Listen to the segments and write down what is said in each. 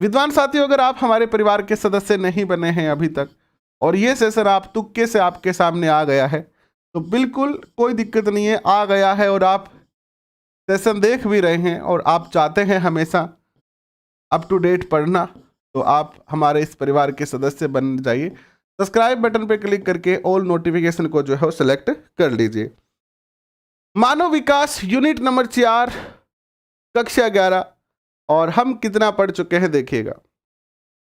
विद्वान साथियों, अगर आप हमारे परिवार के सदस्य नहीं बने हैं अभी तक और ये सेशन आप तुक्के से आपके सामने आ गया है तो बिल्कुल कोई दिक्कत नहीं है, आ गया है और आप सेशन देख भी रहे हैं और आप चाहते हैं हमेशा अप टू डेट पढ़ना, तो आप हमारे इस परिवार के सदस्य बन जाइए। सब्सक्राइब बटन पर क्लिक करके ऑल नोटिफिकेशन को जो है सेलेक्ट कर लीजिए। मानव विकास यूनिट नंबर 4 कक्षा 11, और हम कितना पढ़ चुके हैं देखिएगा।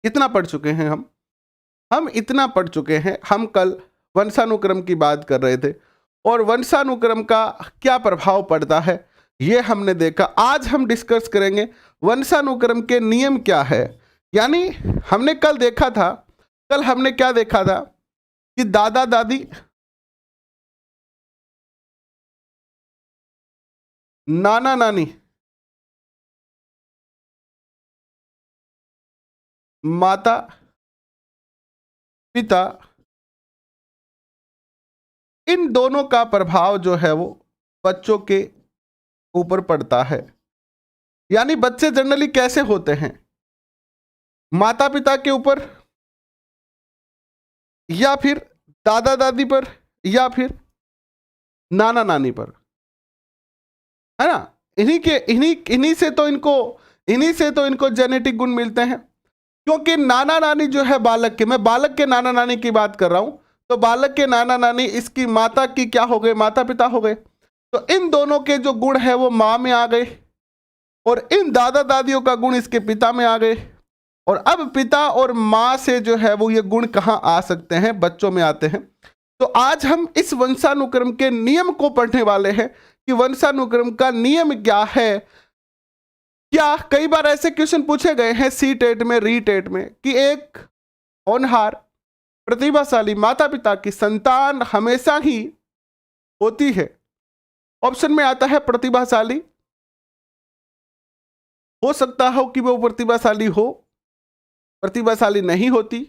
कितना पढ़ चुके हैं हम इतना पढ़ चुके हैं। हम कल वंशानुक्रम की बात कर रहे थे और वंशानुक्रम का क्या प्रभाव पड़ता है ये हमने देखा। आज हम डिस्कस करेंगे वंशानुक्रम के नियम क्या है। यानी हमने कल देखा था, कल हमने क्या देखा था कि दादा दादी, नाना नानी, माता पिता, इन दोनों का प्रभाव जो है वो बच्चों के ऊपर पड़ता है। यानी बच्चे जनरली कैसे होते हैं, माता पिता के ऊपर या फिर दादा दादी पर या फिर नाना नानी पर, है ना। इन्हीं से तो इनको जेनेटिक गुण मिलते हैं। क्योंकि नाना नानी जो है बालक के, मैं बालक के नाना नानी की बात कर रहा हूं, तो बालक के नाना नानी इसकी माता की क्या हो गए, माता पिता हो गए। तो इन दोनों के जो गुण है वो माँ में आ गए और इन दादा दादियों का गुण इसके पिता में आ गए। और अब पिता और माँ से जो है वो ये गुण कहाँ आ सकते हैं, बच्चों में आते हैं। तो आज हम इस वंशानुक्रम के नियम को पढ़ने वाले हैं कि वंशानुक्रम का नियम क्या है। क्या कई बार ऐसे क्वेश्चन पूछे गए हैं सी टेट में, री टेट में, कि एक होनहार प्रतिभाशाली माता पिता की संतान हमेशा ही होती है। ऑप्शन में आता है प्रतिभाशाली, हो सकता हो कि वो प्रतिभाशाली हो, प्रतिभाशाली नहीं होती,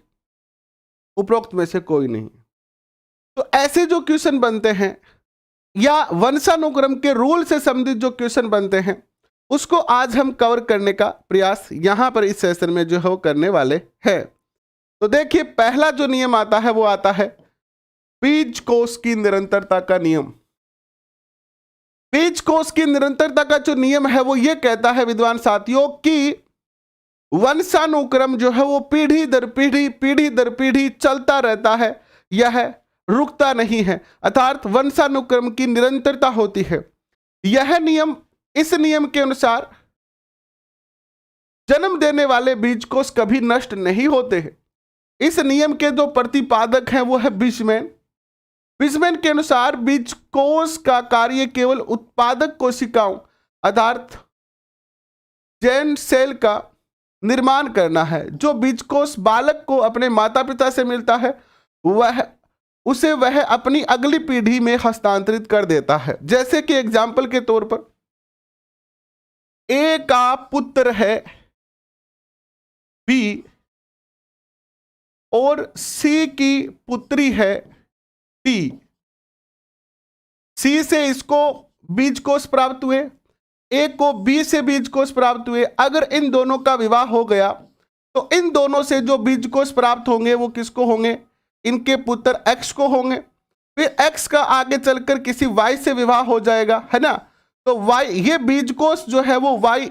उपरोक्त में से कोई नहीं। तो ऐसे जो क्वेश्चन बनते हैं या वंशानुक्रम के रूल से संबंधित जो क्वेश्चन बनते हैं उसको आज हम कवर करने का प्रयास यहां पर इस सेशन में जो है वो करने वाले हैं। तो देखिए, पहला जो नियम आता है वो आता है बीज कोश की निरंतरता का नियम। बीज कोश की निरंतरता का जो नियम है वो ये कहता है विद्वान साथियों कि वंशानुक्रम जो है वो पीढ़ी दर पीढ़ी चलता रहता है, यह रुकता नहीं है, अर्थात वंशानुक्रम की निरंतरता होती है। यह नियम, इस नियम के अनुसार जन्म देने वाले बीजकोश कभी नष्ट नहीं होते हैं। इस नियम के जो प्रतिपादक हैं वो है बिशमैन। बिशमैन के अनुसार बीजकोश का कार्य केवल उत्पादक कोशिकाओं अर्थात जैन सेल का निर्माण करना है। जो बीजकोश बालक को अपने माता पिता से मिलता है वह अपनी अगली पीढ़ी में हस्तांतरित कर देता है। जैसे कि एग्जाम्पल के तौर पर ए का पुत्र है बी और सी की पुत्री है टी। सी से इसको बीजकोश प्राप्त हुए, ए को बी से बीजकोश प्राप्त हुए। अगर इन दोनों का विवाह हो गया तो इन दोनों से जो बीजकोश प्राप्त होंगे वो किसको होंगे, इनके पुत्र एक्स को होंगे। फिर एक्स का आगे चलकर किसी वाई से विवाह हो जाएगा, है ना। तो वाई, ये बीजकोश जो है वो वाई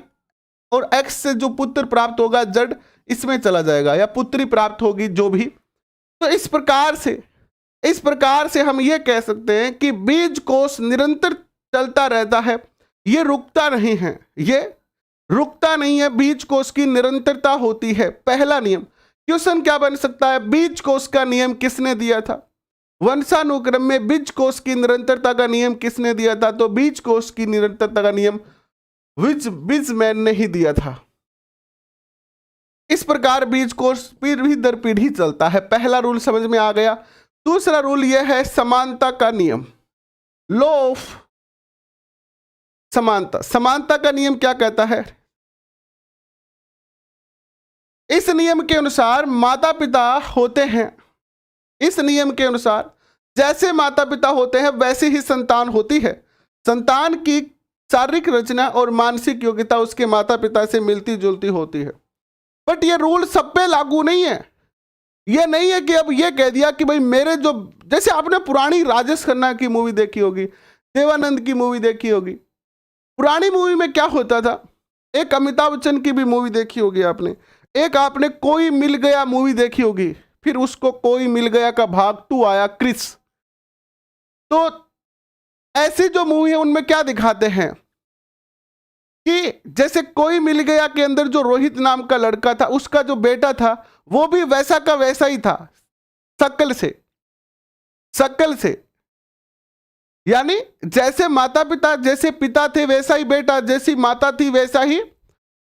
और एक्स से जो पुत्र प्राप्त होगा जड़ इसमें चला जाएगा या पुत्री प्राप्त होगी जो भी। तो इस प्रकार से हम ये कह सकते हैं कि बीजकोश निरंतर चलता रहता है, ये रुकता नहीं है, ये रुकता नहीं है, बीजकोश की निरंतरता होती है। पहला नियम। क्वेश्चन क्या बन सकता है, बीजकोश का नियम किसने दिया था, वंशानुक्रम में बीजकोश की निरंतरता का नियम किसने दिया था, तो बीजकोश की निरंतरता का नियम बिशमैन ने ही दिया था। इस प्रकार बीजकोश पीढ़ी दर पीढ़ी चलता है। पहला रूल समझ में आ गया। दूसरा रूल यह है समानता का नियम, लॉ ऑफ समानता। समानता का नियम क्या कहता है, इस नियम के अनुसार माता पिता होते हैं, इस नियम के अनुसार जैसे माता पिता होते हैं वैसे ही संतान होती है। संतान की शारीरिक रचना और मानसिक योग्यता उसके माता पिता से मिलती जुलती होती है। बट ये रूल सब पे लागू नहीं है। ये नहीं है कि अब ये कह दिया कि भाई मेरे जो, जैसे आपने पुरानी राजेश खन्ना की मूवी देखी होगी, देवानंद की मूवी देखी होगी, पुरानी मूवी में क्या होता था, एक अमिताभ बच्चन की भी मूवी देखी होगी आपने, एक आपने कोई मिल गया मूवी देखी होगी, फिर उसको कोई मिल गया का भाग 2 आया, क्रिस। तो ऐसी जो मूवी है उनमें क्या दिखाते हैं कि जैसे कोई मिल गया के अंदर जो रोहित नाम का लड़का था, उसका जो बेटा था वो भी वैसा का वैसा ही था, शक्ल से। यानी जैसे माता पिता, जैसे पिता थे वैसा ही बेटा, जैसी माता थी वैसा ही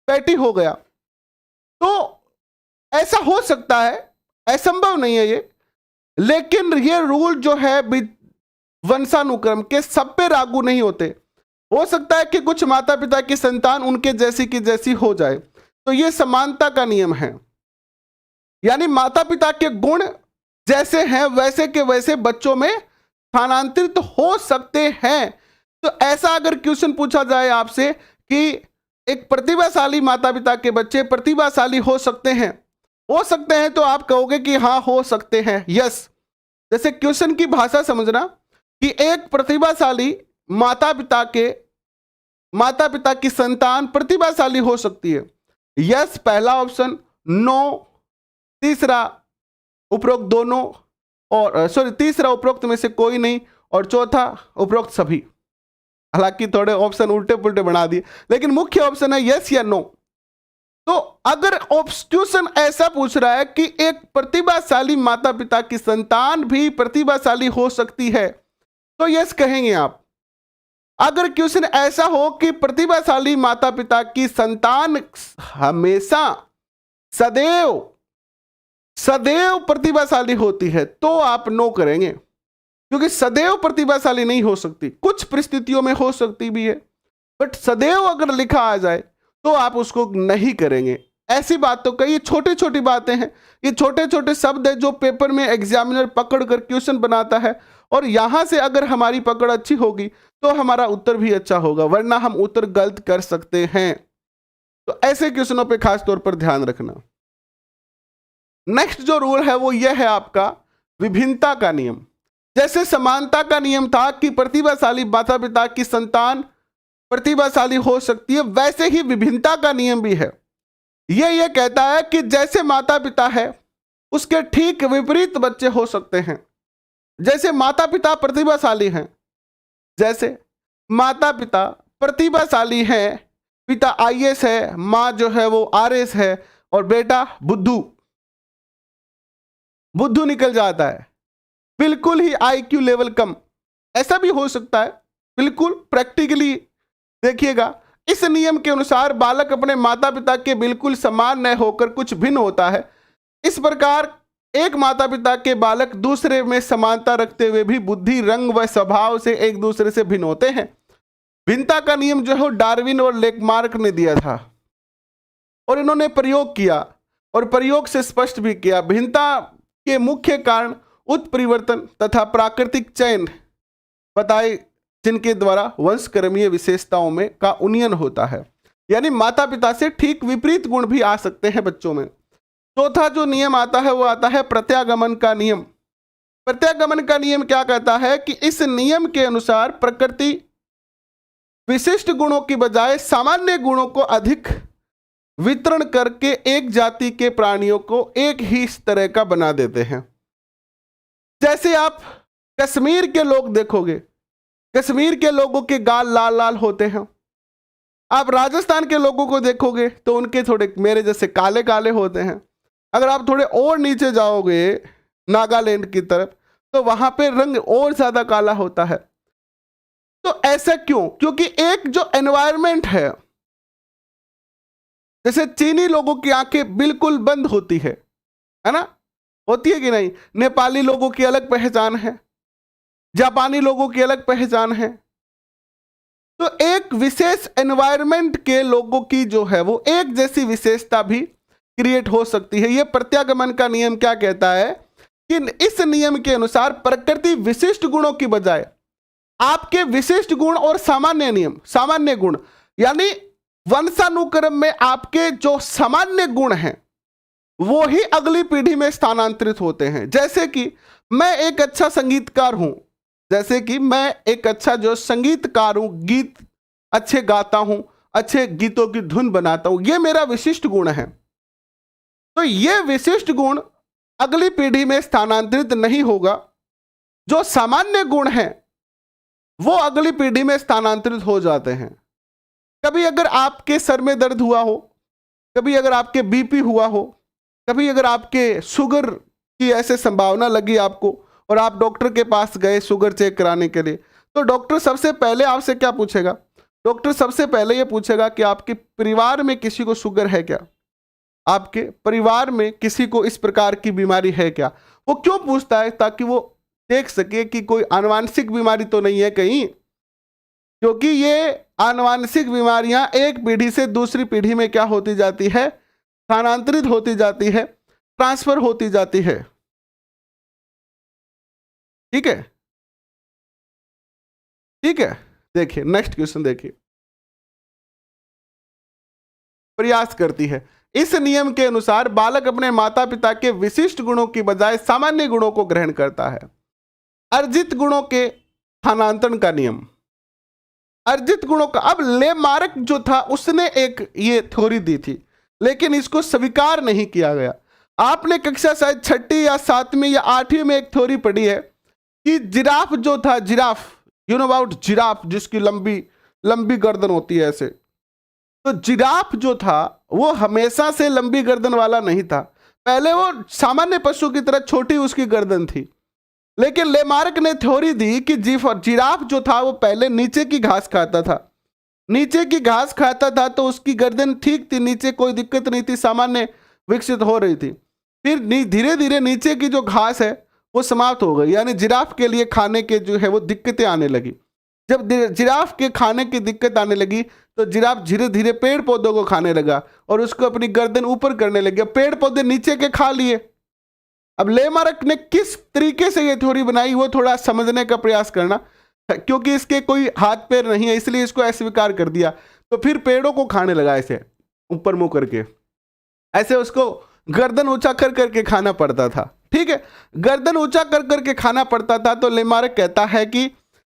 बेटी हो गया। तो ऐसा हो सकता है, असंभव नहीं है ये, लेकिन ये रूल जो है वंशानुक्रम के सब पे लागू नहीं होते। हो सकता है कि कुछ माता पिता की संतान उनके जैसी की जैसी हो जाए, तो ये समानता का नियम है। यानी माता पिता के गुण जैसे हैं वैसे के वैसे बच्चों में स्थानांतरित हो सकते हैं। तो ऐसा अगर क्वेश्चन पूछा जाए आपसे कि एक प्रतिभाशाली माता पिता के बच्चे प्रतिभाशाली हो सकते हैं, तो आप कहोगे कि हाँ हो सकते हैं, यस। जैसे क्वेश्चन की भाषा समझना कि एक प्रतिभाशाली माता पिता की संतान प्रतिभाशाली हो सकती है, यस पहला ऑप्शन, नो तीसरा उपरोक्त दोनों, और तीसरा उपरोक्त में से कोई नहीं, और चौथा उपरोक्त सभी। हालांकि थोड़े ऑप्शन उल्टे पुल्टे बना दिए, लेकिन मुख्य ऑप्शन है यस या नो। तो अगर क्वेश्चन ऐसा पूछ रहा है कि एक प्रतिभाशाली माता पिता की संतान भी प्रतिभाशाली हो सकती है, तो यस कहेंगे आप। अगर क्वेश्चन ऐसा हो कि प्रतिभाशाली माता पिता की संतान हमेशा सदैव प्रतिभाशाली होती है, तो आप नो करेंगे, क्योंकि सदैव प्रतिभाशाली नहीं हो सकती, कुछ परिस्थितियों में हो सकती भी है, बट सदैव अगर लिखा आ जाए तो आप उसको नहीं करेंगे। ऐसी बात तो कई छोटी छोटी बातें हैं, ये छोटे छोटे शब्द है जो पेपर में एग्जामिनर पकड़ कर क्वेश्चन बनाता है, और यहां से अगर हमारी पकड़ अच्छी होगी तो हमारा उत्तर भी अच्छा होगा, वरना हम उत्तर गलत कर सकते हैं। तो ऐसे क्वेश्चनों पे खास तौर पर ध्यान रखना। नेक्स्ट जो रूल है वो यह है आपका विभिन्नता का नियम। जैसे समानता का नियम था कि प्रतिभाशाली माता पिता की संतान प्रतिभाशाली हो सकती है, वैसे ही विभिन्नता का नियम भी है। यह कहता है कि जैसे माता पिता है उसके ठीक विपरीत बच्चे हो सकते हैं। जैसे माता पिता प्रतिभाशाली हैं, जैसे माता पिता प्रतिभाशाली हैं, पिता आईएएस है, माँ जो है वो आरएस है, और बेटा बुद्धू निकल जाता है, बिल्कुल ही आईक्यू लेवल कम, ऐसा भी हो सकता है। बिल्कुल प्रैक्टिकली देखिएगा, इस नियम के अनुसार बालक अपने माता पिता के बिल्कुल समान न होकर कुछ भिन्न होता है। इस प्रकार एक माता पिता के बालक दूसरे में समानता रखते हुए भी बुद्धि, रंग व स्वभाव से एक दूसरे से भिन्न होते हैं। भिन्नता का नियम जो है डार्विन और लेकमार्क ने दिया था, और इन्होंने प्रयोग किया, और प्रयोग से स्पष्ट भी किया। भिन्नता के मुख्य कारण उत्परिवर्तन तथा प्राकृतिक चयन बताए, जिनके द्वारा वंशक्रमीय विशेषताओं में का उन्नयन होता है। यानी माता पिता से ठीक विपरीत गुण भी आ सकते हैं बच्चों में। चौथा जो नियम आता है वो आता है प्रत्यागमन का नियम। प्रत्यागमन का नियम क्या कहता है कि इस नियम के अनुसार प्रकृति विशिष्ट गुणों की बजाय सामान्य गुणों को अधिक वितरण करके एक जाति के प्राणियों को एक ही तरह का बना देते हैं। जैसे आप कश्मीर के लोग देखोगे, कश्मीर के लोगों के गाल लाल लाल होते हैं। आप राजस्थान के लोगों को देखोगे तो उनके थोड़े मेरे जैसे काले काले होते हैं। अगर आप थोड़े और नीचे जाओगे नागालैंड की तरफ, तो वहां पे रंग और ज्यादा काला होता है। तो ऐसा क्यों? क्योंकि एक जो एनवायरनमेंट है, जैसे चीनी लोगों की आंखें बिल्कुल बंद होती है ना, होती है कि नहीं? नेपाली लोगों की अलग पहचान है, जापानी लोगों की अलग पहचान है। तो एक विशेष एनवायरनमेंट के लोगों की जो है वो एक जैसी विशेषता भी क्रिएट हो सकती है। ये प्रत्यागमन का नियम क्या कहता है कि इस नियम के अनुसार प्रकृति विशिष्ट गुणों की बजाय आपके विशिष्ट गुण और सामान्य नियम, सामान्य गुण, यानी वंशानुक्रम में आपके जो सामान्य गुण हैं वो ही अगली पीढ़ी में स्थानांतरित होते हैं। जैसे कि मैं एक अच्छा संगीतकार हूं, जैसे कि मैं एक अच्छा जो संगीतकार हूं, गीत अच्छे गाता हूं, अच्छे गीतों की धुन बनाता हूं, ये मेरा विशिष्ट गुण है। तो ये विशिष्ट गुण अगली पीढ़ी में स्थानांतरित नहीं होगा। जो सामान्य गुण है वो अगली पीढ़ी में स्थानांतरित हो जाते हैं। कभी अगर आपके सर में दर्द हुआ हो, कभी अगर आपके बीपी हुआ हो, कभी अगर आपके शुगर की ऐसे संभावना लगी आपको और आप डॉक्टर के पास गए शुगर चेक कराने के लिए, तो डॉक्टर सबसे पहले आपसे क्या पूछेगा? डॉक्टर सबसे पहले ये पूछेगा कि आपके परिवार में किसी को शुगर है क्या, आपके परिवार में किसी को इस प्रकार की बीमारी है क्या। वो क्यों पूछता है? ताकि वो देख सके कि कोई आनुवांशिक बीमारी तो नहीं है कहीं, क्योंकि ये आनुवांशिक बीमारियां एक पीढ़ी से दूसरी पीढ़ी में क्या होती जाती है? स्थानांतरित होती जाती है, ट्रांसफर होती जाती है। ठीक है, ठीक है। देखिए नेक्स्ट क्वेश्चन देखिए। प्रयास करती है। इस नियम के अनुसार बालक अपने माता पिता के विशिष्ट गुणों की बजाय सामान्य गुणों को ग्रहण करता है। अर्जित गुणों के स्थानांतरण का नियम। अर्जित गुणों का, अब लेमार्क जो था उसने एक ये थ्योरी दी थी, लेकिन इसको स्वीकार नहीं किया गया। आपने कक्षा शायद 6वीं या 7वीं या 8वीं में एक थ्योरी पढ़ी है कि जिराफ जो था, giraffe, you know about giraffe, जिसकी लंबी लंबी गर्दन होती है ऐसे। तो जिराफ जो था वो हमेशा से लंबी गर्दन वाला नहीं था, पहले वो सामान्य पशु की तरह छोटी उसकी गर्दन थी। लेकिन लेमार्क ने थ्योरी दी कि जिराफ जो था वो पहले नीचे की घास खाता था, नीचे की घास खाता था, तो उसकी गर्दन ठीक थी, नीचे कोई दिक्कत नहीं थी, सामान्य विकसित हो रही थी। फिर धीरे धीरे नीचे की जो घास है वो समाप्त हो गई, यानी जिराफ के लिए खाने के जो है वो दिक्कतें आने लगी। जब जिराफ के खाने की दिक्कत आने लगी तो जिराफ धीरे धीरे पेड़ पौधों को खाने लगा और उसको अपनी गर्दन ऊपर करने लग गया, पेड़ पौधे नीचे के खा लिए। अब लेमार्क ने किस तरीके से ये थ्योरी बनाई वो थोड़ा समझने का प्रयास करना, क्योंकि इसके कोई हाथ पैर नहीं है इसलिए इसको अस्वीकार कर दिया। तो फिर पेड़ों को खाने लगा ऐसे ऊपर मुंह करके, ऐसे उसको गर्दन ऊंचा कर करके खाना पड़ता था। ठीक है, गर्दन ऊंचा कर करके खाना पड़ता था। तो लेमार्क कहता है कि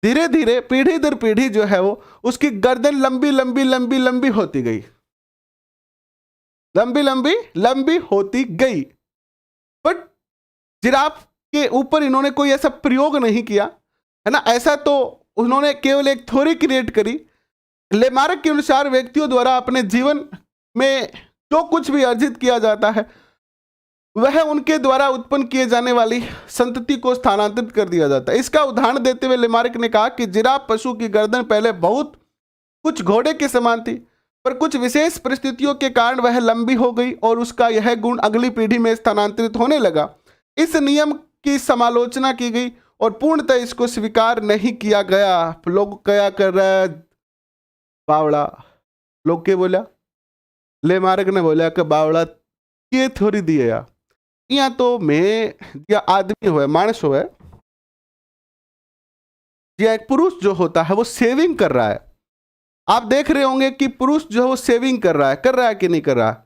धीरे धीरे पीढ़ी दर पीढ़ी जो है वो उसकी गर्दन लंबी लंबी लंबी लंबी होती गई, लंबी लंबी लंबी होती गई। बट जिराफ के ऊपर इन्होंने कोई ऐसा प्रयोग नहीं किया, है ना, ऐसा तो उन्होंने केवल एक थ्योरी क्रिएट करी। लेमार्क के अनुसार व्यक्तियों द्वारा अपने जीवन में जो कुछ भी अर्जित किया जाता है वह उनके द्वारा उत्पन्न किए जाने वाली संतति को स्थानांतरित कर दिया जाता है। इसका उदाहरण देते हुए लेमार्क ने कहा कि जिराफ पशु की गर्दन पहले बहुत कुछ घोड़े के समान थी, पर कुछ विशेष परिस्थितियों के कारण वह लंबी हो गई और उसका यह गुण अगली पीढ़ी में स्थानांतरित होने लगा। इस नियम की समालोचना की गई और पूर्णतः इसको स्वीकार नहीं किया गया। लोग क्या कर रहा है? बावड़ा लोग क्या बोला? लेमार्क ने बोला कि बावड़ा ये थ्योरी दी है यार, यहाँ तो मैं या आदमी हो, मानस हो, या एक पुरुष जो होता है वो सेविंग कर रहा है। आप देख रहे होंगे कि पुरुष जो है वो सेविंग कर रहा है कि नहीं कर रहा है?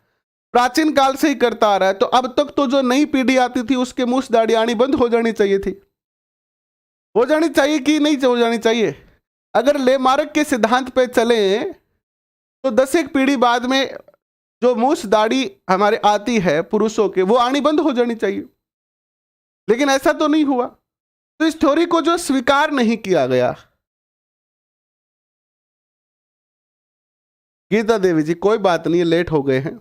प्राचीन काल से ही करता आ रहा है। तो अब तक तो जो नई पीढ़ी आती थी उसके मूछ दाढ़ी आनी बंद हो जानी चाहिए थी, हो जानी चाहिए कि नहीं हो जानी चाहिए? अगर लेमार्क के सिद्धांत पे चले तो 10 एक पीढ़ी बाद में जो मूछ दाढ़ी हमारे आती है पुरुषों के, वो आनी बंद हो जानी चाहिए। लेकिन ऐसा तो नहीं हुआ, तो इस थ्योरी को जो स्वीकार नहीं किया गया। गीता देवी जी कोई बात नहीं, लेट हो गए हैं।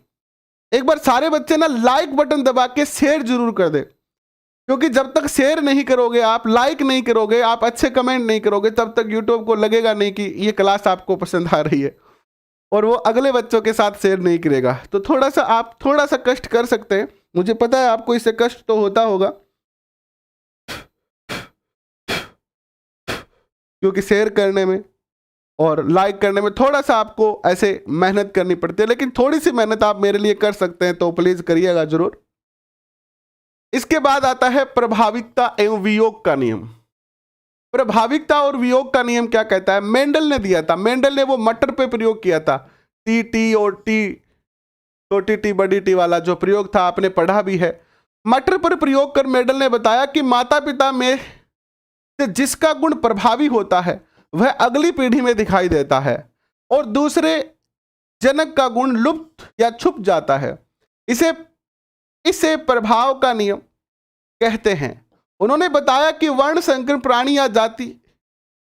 एक बार सारे बच्चे ना लाइक बटन दबा के शेयर जरूर कर दे, क्योंकि जब तक शेयर नहीं करोगे, आप लाइक नहीं करोगे, आप अच्छे कमेंट नहीं करोगे, तब तक यूट्यूब को लगेगा नहीं कि ये क्लास आपको पसंद आ रही है, और वो अगले बच्चों के साथ शेयर नहीं करेगा। तो थोड़ा सा आप थोड़ा सा कष्ट कर सकते हैं, मुझे पता है आपको इससे कष्ट तो होता होगा, क्योंकि शेयर करने में और लाइक करने में थोड़ा सा आपको ऐसे मेहनत करनी पड़ती है, लेकिन थोड़ी सी मेहनत आप मेरे लिए कर सकते हैं, तो प्लीज करिएगा जरूर। इसके बाद आता है प्रभाविकता एवं वियोग का नियम। प्रभाविकता और वियोग का नियम क्या कहता है? मेंडल ने दिया था, मेंडल ने वो मटर पे प्रयोग किया था, टी टी और टी, छोटी टी बड़ी टी वाला जो प्रयोग था आपने पढ़ा भी है। मटर पर प्रयोग कर मेंडल ने बताया कि माता पिता में से जिसका गुण प्रभावी होता है वह अगली पीढ़ी में दिखाई देता है और दूसरे जनक का गुण लुप्त या छुप जाता है। इसे प्रभाव का नियम कहते हैं। उन्होंने बताया कि वर्ण संकर प्राणी या जाति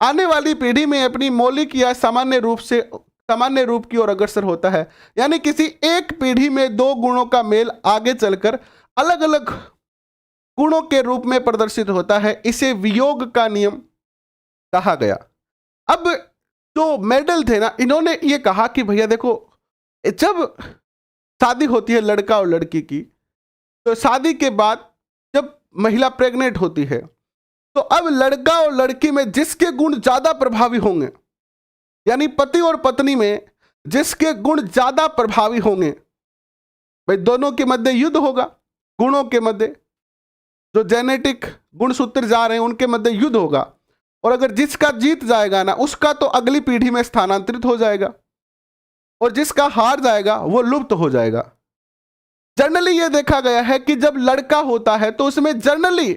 आने वाली पीढ़ी में अपनी मौलिक या सामान्य रूप की ओर अग्रसर होता है, यानी किसी एक पीढ़ी में दो गुणों का मेल आगे चलकर अलग अलग गुणों के रूप में प्रदर्शित होता है। इसे वियोग का नियम कहा गया। अब जो मेंडल थे ना, इन्होंने ये कहा कि भैया देखो, जब शादी होती है लड़का और लड़की की, तो शादी के बाद जब महिला प्रेग्नेंट होती है तो अब लड़का और लड़की में जिसके गुण ज्यादा प्रभावी होंगे, यानी पति और पत्नी में जिसके गुण ज्यादा प्रभावी होंगे, भाई दोनों के मध्य युद्ध होगा। गुणों के मध्य जो जेनेटिक गुणसूत्र जा रहे हैं उनके मध्य युद्ध होगा, और अगर जिसका जीत जाएगा ना, उसका तो अगली पीढ़ी में स्थानांतरित हो जाएगा और जिसका हार जाएगा वो लुप्त हो जाएगा। जनरली ये देखा गया है कि जब लड़का होता है तो उसमें जनरली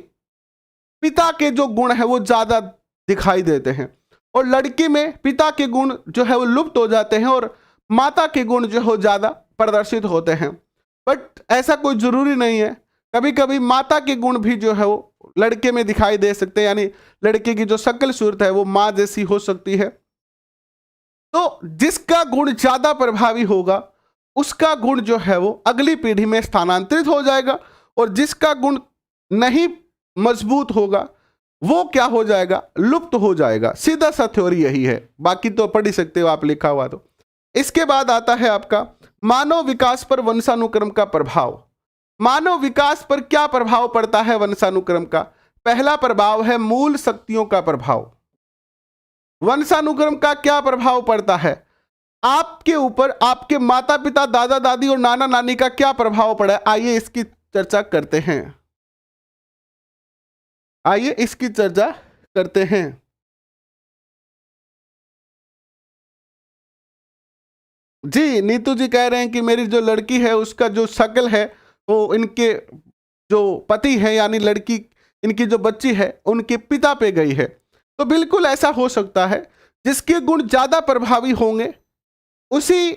पिता के जो गुण है वो ज्यादा दिखाई देते हैं, और लड़की में पिता के गुण जो है वो लुप्त हो जाते हैं और माता के गुण जो है ज्यादा प्रदर्शित होते हैं। बट ऐसा कोई जरूरी नहीं है, कभी कभी माता के गुण भी जो है वो लड़के में दिखाई दे सकते हैं, यानी लड़के की जो शक्ल सूरत है वो माँ जैसी हो सकती है। तो जिसका गुण ज्यादा प्रभावी होगा उसका गुण जो है वो अगली पीढ़ी में स्थानांतरित हो जाएगा, और जिसका गुण नहीं मजबूत होगा वो क्या हो जाएगा, लुप्त हो जाएगा। सीधा सा थ्योरी यही है, बाकी तो पढ़ ही सकते हो आप लिखा हुआ तो। इसके बाद आता है आपका मानव विकास पर वंशानुक्रम का प्रभाव। मानव विकास पर क्या प्रभाव पड़ता है वंशानुक्रम का? पहला प्रभाव है मूल शक्तियों का प्रभाव। वंशानुक्रम का क्या प्रभाव पड़ता है आपके ऊपर? आपके माता पिता, दादा दादी और नाना नानी का क्या प्रभाव पड़ा है? आइए इसकी चर्चा करते हैं। जी, नीतू जी कह रहे हैं कि मेरी जो लड़की है उसका जो शक्ल है वो इनके जो पति है, यानी लड़की इनकी जो बच्ची है उनके पिता पे गई है। तो बिल्कुल ऐसा हो सकता है, जिसके गुण ज्यादा प्रभावी होंगे उसी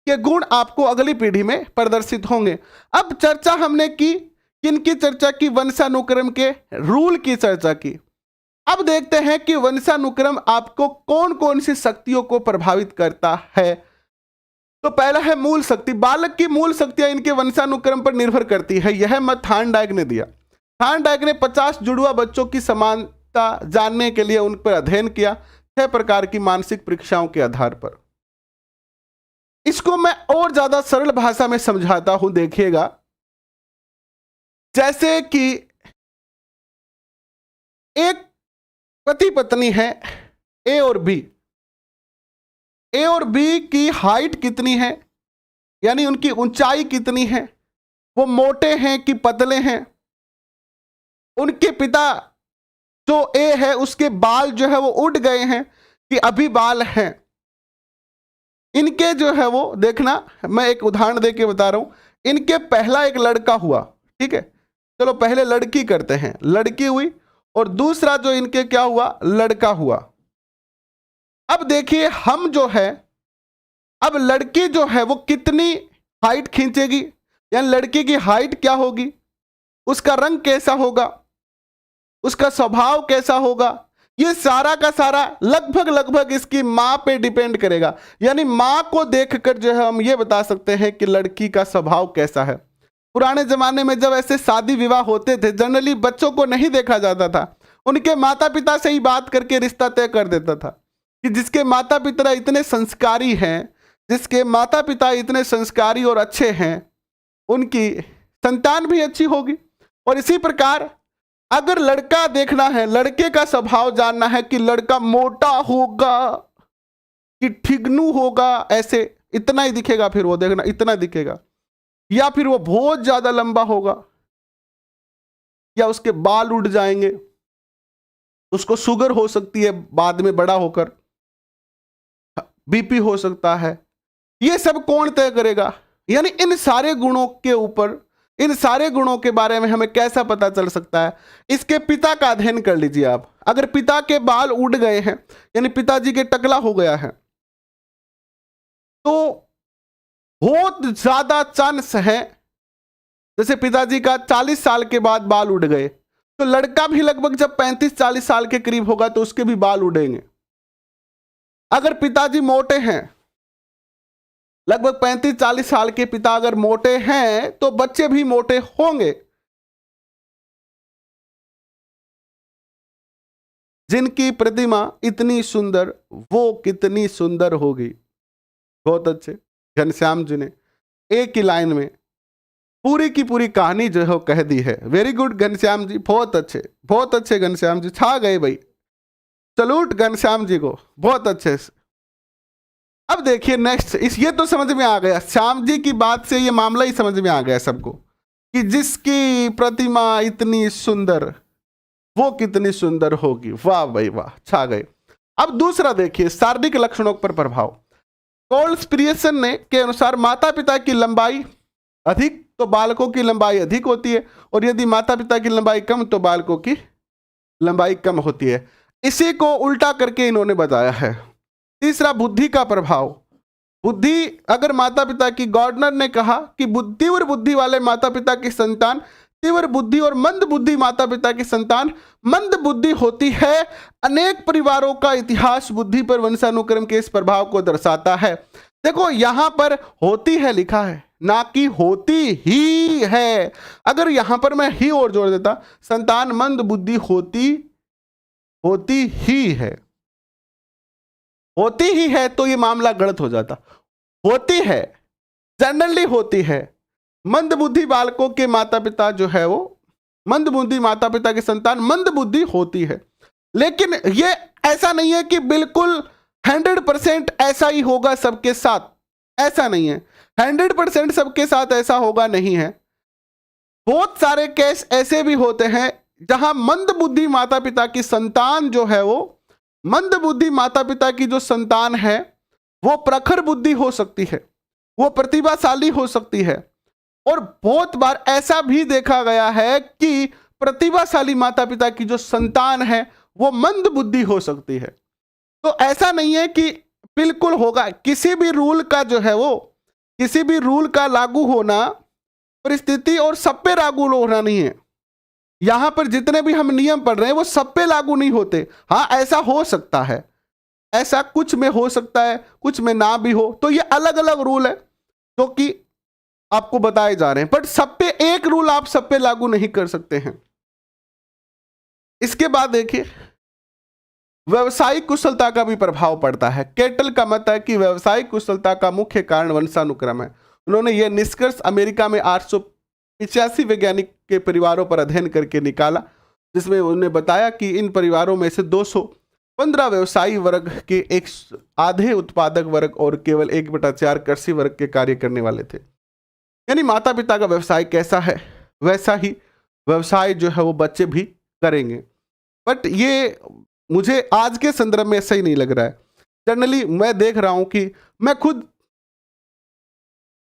के गुण आपको अगली पीढ़ी में प्रदर्शित होंगे। अब चर्चा हमने की, किनकी चर्चा की? वंशानुक्रम के रूल की चर्चा की। अब देखते हैं कि वंशानुक्रम आपको कौन कौन सी शक्तियों को प्रभावित करता है। तो पहला है मूल शक्ति। बालक की मूल शक्तियां इनके वंशानुक्रम पर निर्भर करती है, यह मत थार्नडाइक ने दिया। थार्नडाइक ने 50 जुड़वा बच्चों की समानता जानने के लिए उन पर अध्ययन किया 6 प्रकार की मानसिक परीक्षाओं के आधार पर। इसको मैं और ज्यादा सरल भाषा में समझाता हूं, देखिएगा। जैसे कि एक पति पत्नी है ए और बी। ए और बी की हाइट कितनी है, यानी उनकी ऊंचाई कितनी है, वो मोटे हैं कि पतले हैं। उनके पिता जो ए है उसके बाल जो है वो उड़ गए हैं कि अभी बाल हैं। इनके जो है वो देखना, मैं एक उदाहरण देके बता रहा हूं। इनके पहला एक लड़का हुआ, ठीक है, चलो पहले लड़की करते हैं, लड़की हुई और दूसरा जो इनके क्या हुआ, लड़का हुआ। अब देखिए हम जो है, अब लड़की जो है वो कितनी हाइट खींचेगी, यानी लड़की की हाइट क्या होगी, उसका रंग कैसा होगा, उसका स्वभाव कैसा होगा, ये सारा का सारा लगभग इसकी मां पे डिपेंड करेगा। यानी मां को देखकर जो है हम ये बता सकते हैं कि लड़की का स्वभाव कैसा है। पुराने जमाने में जब ऐसे शादी विवाह होते थे, जनरली बच्चों को नहीं देखा जाता था, उनके माता पिता से ही बात करके रिश्ता तय कर देता था कि जिसके माता पिता इतने संस्कारी हैं, जिसके माता पिता इतने संस्कारी और अच्छे हैं, उनकी संतान भी अच्छी होगी। और इसी प्रकार अगर लड़का देखना है, लड़के का स्वभाव जानना है कि लड़का मोटा होगा कि ठिगनू होगा, ऐसे इतना ही दिखेगा, फिर वो देखना इतना दिखेगा, या फिर वो बहुत ज्यादा लंबा होगा, या उसके बाल उड़ जाएंगे, उसको शुगर हो सकती है बाद में बड़ा होकर, बीपी हो सकता है, ये सब कौन तय करेगा? यानी इन सारे गुणों के ऊपर, इन सारे गुणों के बारे में हमें कैसा पता चल सकता है? इसके पिता का अध्ययन कर लीजिए आप। अगर पिता के बाल उड़ गए हैं, यानी पिताजी के टकला हो गया है, तो बहुत ज्यादा चांस है, जैसे पिताजी का 40 साल के बाद बाल उड़ गए, तो लड़का भी लगभग जब 35-40 साल के करीब होगा तो उसके भी बाल उड़ेंगे। अगर पिताजी मोटे हैं, लगभग 35-40 साल के पिता अगर मोटे हैं तो बच्चे भी मोटे होंगे। जिनकी प्रतिमा इतनी सुंदर, वो कितनी सुंदर होगी। बहुत अच्छे घनश्याम जी ने एक ही लाइन में पूरी की पूरी कहानी जो है कह दी है। वेरी गुड घनश्याम जी, बहुत अच्छे घनश्याम जी, छा गए भाई। सलूट घनश्याम जी को, बहुत अच्छे से। अब देखिए नेक्स्ट, ये तो समझ में आ गया, श्याम जी की बात से ये मामला ही समझ में आ गया सबको कि जिसकी प्रतिमा इतनी सुंदर, वो कितनी सुंदर होगी। वाह भाई वाह, छा गए। अब दूसरा देखिए, शारीरिक लक्षणों पर प्रभाव। कोल्सपिरियसन ने के अनुसार माता पिता की लंबाई अधिक तो बालकों की लंबाई अधिक होती है, और यदि माता पिता की लंबाई कम तो बालकों की लंबाई कम होती है। इसी को उल्टा करके इन्होंने बताया है। तीसरा, बुद्धि का प्रभाव। बुद्धि, अगर माता पिता की, गॉर्डनर ने कहा कि तीव्र बुद्धि वाले माता पिता की संतान तीव्र बुद्धि और मंद बुद्धि माता पिता की संतान मंद बुद्धि होती है। अनेक परिवारों का इतिहास बुद्धि पर वंशानुक्रम के इस प्रभाव को दर्शाता है। देखो यहां पर होती है लिखा है, ना कि होती ही है। अगर यहां पर मैं ही और जोड़ देता, संतान मंद बुद्धि होती ही है तो ये मामला गलत हो जाता। होती है, जनरली होती है। मंद बुद्धि बालकों के माता पिता जो है वो, मंद बुद्धि माता पिता की संतान मंद बुद्धि होती है। लेकिन ये ऐसा नहीं है कि बिल्कुल 100% ऐसा ही होगा सबके साथ, ऐसा नहीं है। 100% सबके साथ ऐसा होगा नहीं है। बहुत सारे केस ऐसे भी होते हैं जहां मंद बुद्धि माता पिता की संतान जो है वो, मंद बुद्धि माता पिता की जो संतान है वो प्रखर बुद्धि हो सकती है, वो प्रतिभाशाली हो सकती है। और बहुत बार ऐसा भी देखा गया है कि प्रतिभाशाली माता पिता की जो संतान है वो मंद बुद्धि हो सकती है। तो ऐसा नहीं है कि बिल्कुल होगा। किसी भी रूल का जो है वो, किसी भी रूल का लागू होना परिस्थिति और सब पे लागू होना नहीं है। यहां पर जितने भी हम नियम पढ़ रहे हैं वो सब पे लागू नहीं होते। हाँ, ऐसा हो सकता है, ऐसा कुछ में हो सकता है, कुछ में ना भी हो। तो ये अलग अलग रूल है जो कि आपको बताए जा रहे हैं, बट सब पे एक रूल आप सब पे लागू नहीं कर सकते हैं। इसके बाद देखिए, व्यवसायिक कुशलता का भी प्रभाव पड़ता है। केटल का मत है कि व्यवसायिक कुशलता का मुख्य कारण वंशानुक्रम है। उन्होंने यह निष्कर्ष अमेरिका में 885 वैज्ञानिक के परिवारों पर अध्ययन करके निकाला, जिसमें उन्होंने बताया कि इन परिवारों में से 215 व्यवसायी वर्ग के एक आधे उत्पादक वर्ग और केवल 1/4 कृषि वर्ग के कार्य करने वाले थे। यानी माता पिता का व्यवसाय कैसा है वैसा ही व्यवसाय जो है वो बच्चे भी करेंगे। बट ये मुझे आज के संदर्भ में ऐसा ही नहीं लग रहा है। जनरली मैं देख रहा हूं कि मैं खुद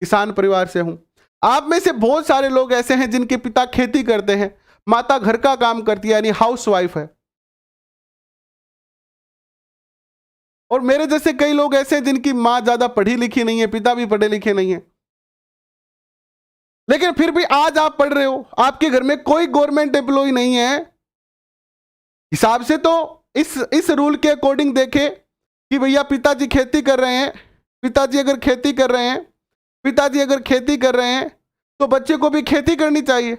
किसान परिवार से हूं। आप में से बहुत सारे लोग ऐसे हैं जिनके पिता खेती करते हैं, माता घर का काम करती है, यानी हाउस वाइफ है। और मेरे जैसे कई लोग ऐसे हैं जिनकी मां ज्यादा पढ़ी लिखी नहीं है, पिता भी पढ़े लिखे नहीं है, लेकिन फिर भी आज आप पढ़ रहे हो। आपके घर में कोई गवर्नमेंट एम्प्लॉय नहीं है। हिसाब से तो इस रूल के अकॉर्डिंग देखे कि भैया पिताजी खेती कर रहे हैं, पिताजी अगर खेती कर रहे हैं तो बच्चे को भी खेती करनी चाहिए।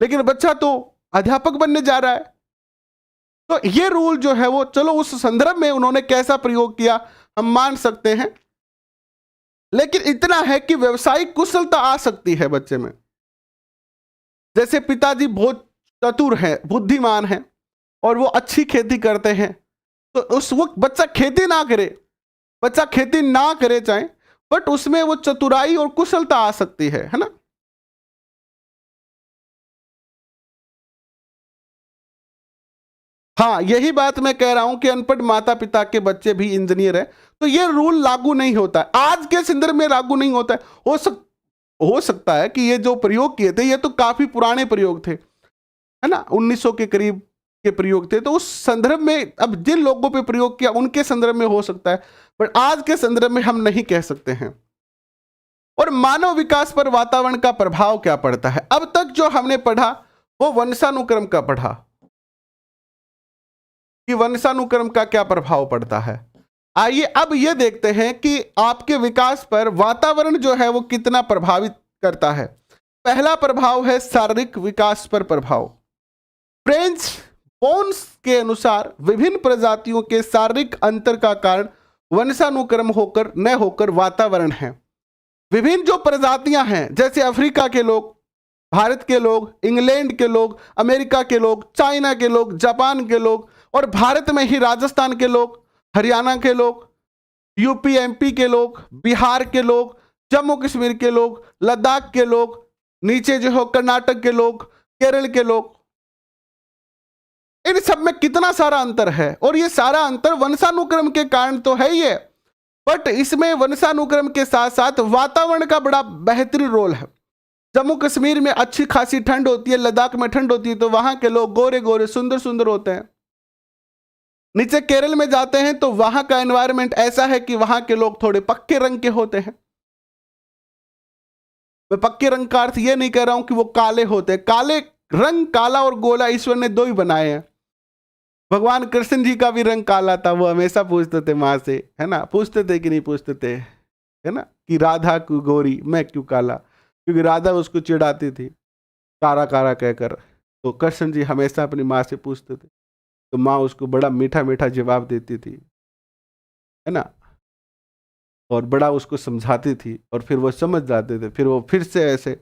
लेकिन बच्चा तो अध्यापक बनने जा रहा है। तो ये रूल जो है वो, चलो उस संदर्भ में उन्होंने कैसा प्रयोग किया हम मान सकते हैं, लेकिन इतना है कि व्यावसायिक कुशलता आ सकती है बच्चे में। जैसे पिताजी बहुत चतुर हैं, बुद्धिमान हैं और वो अच्छी खेती करते हैं, तो उस वक्त बच्चा खेती ना करे चाहे, बट उसमें वो चतुराई और कुशलता आ सकती है ना। हाँ, यही बात मैं कह रहा हूं कि अनपढ़ माता पिता के बच्चे भी इंजीनियर है, तो ये रूल लागू नहीं होता है, आज के संदर्भ में लागू नहीं होता है। हो सकता है कि ये जो प्रयोग किए थे ये तो काफी पुराने प्रयोग थे, है ना, 1900 के करीब के प्रयोग थे, तो उस संदर्भ में अब जिन लोगों पे प्रयोग किया उनके संदर्भ में हो सकता है, पर आज के संदर्भ में हम नहीं कह सकते हैं। और मानव विकास पर वातावरण का प्रभाव क्या पड़ता है? अब तक जो हमने पढ़ा वो वंशानुक्रम का पढ़ा कि वंशानुक्रम का क्या प्रभाव पड़ता है। आइए अब ये देखते हैं कि आपके विकास पर वातावरण जो है वो कितना प्रभावित करता है। पहला प्रभाव है शारीरिक विकास पर प्रभाव। फ्रेंच बोन्स के अनुसार विभिन्न प्रजातियों के शारीरिक अंतर का कारण वंशानुक्रम होकर न होकर वातावरण है। विभिन्न जो प्रजातियां हैं, जैसे अफ्रीका के लोग, भारत के लोग, इंग्लैंड के लोग, अमेरिका के लोग, चाइना के लोग, जापान के लोग, और भारत में ही राजस्थान के लोग, हरियाणा के लोग, यूपी एमपी के लोग, बिहार के लोग, जम्मू कश्मीर के लोग, लद्दाख के लोग, नीचे जो हो कर्नाटक के लोग, केरल के लोग, इन सब में कितना सारा अंतर है। और ये सारा अंतर वंशानुक्रम के कारण तो है ही है, बट इसमें वंशानुक्रम के साथ साथ वातावरण का बड़ा बेहतरीन रोल है। जम्मू कश्मीर में अच्छी खासी ठंड होती है, लद्दाख में ठंड होती है, तो वहां के लोग गोरे गोरे सुंदर सुंदर होते हैं। नीचे केरल में जाते हैं तो वहां का एनवायरनमेंट ऐसा है कि वहां के लोग थोड़े पक्के रंग के होते हैं। मैं पक्के रंग का अर्थ ये नहीं कह रहा हूं कि वो काले होते हैं, काले रंग, काला और गोला ईश्वर ने दो ही बनाए हैं। भगवान कृष्ण जी का भी रंग काला था, वो हमेशा पूछते थे माँ से, है ना, पूछते थे कि नहीं पूछते थे, है ना, कि राधा क्यों गोरी मैं क्यों काला, क्योंकि राधा उसको चिढ़ाती थी कारा कारा कहकर। तो कृष्ण जी हमेशा अपनी माँ से पूछते थे, तो माँ उसको बड़ा मीठा मीठा जवाब देती थी, है ना, और बड़ा उसको समझाती थी, और फिर वो समझ जाते थे। फिर वो फिर से ऐसे